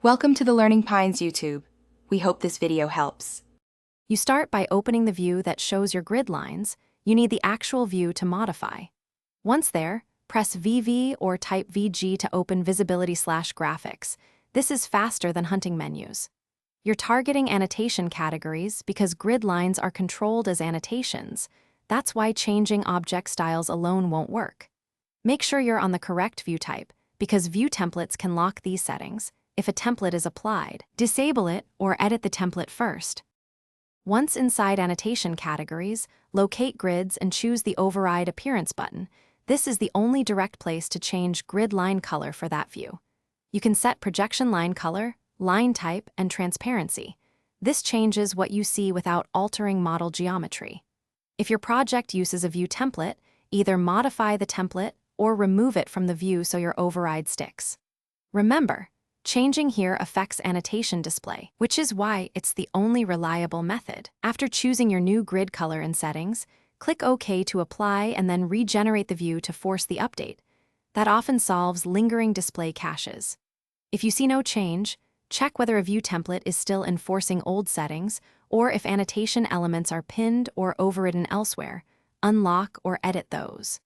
Welcome to the Learning Pines YouTube. We hope this video helps. You start by opening the view that shows your grid lines. You need the actual view to modify. Once there, press VV or type VG to open Visibility/Graphics. This is faster than hunting menus. You're targeting annotation categories because grid lines are controlled as annotations. That's why changing object styles alone won't work. Make sure you're on the correct view type, because view templates can lock these settings. If a template is applied, disable it or edit the template first. Once inside annotation categories, locate grids and choose the Override Appearance button. This is the only direct place to change grid line color for that view. You can set projection line color, line type, and transparency. This changes what you see without altering model geometry. If your project uses a view template, either modify the template or remove it from the view so your override sticks. Remember, changing here affects annotation display, which is why it's the only reliable method. After choosing your new grid color in settings, click OK to apply and then regenerate the view to force the update. That often solves lingering display caches. If you see no change, check whether a view template is still enforcing old settings or if annotation elements are pinned or overridden elsewhere. Unlock or edit those.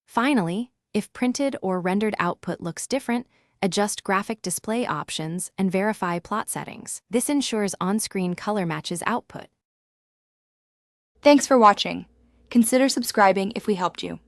Finally, if printed or rendered output looks different, adjust graphic display options and verify plot settings. This ensures on-screen color matches output. Thanks for watching. Consider subscribing if we helped you.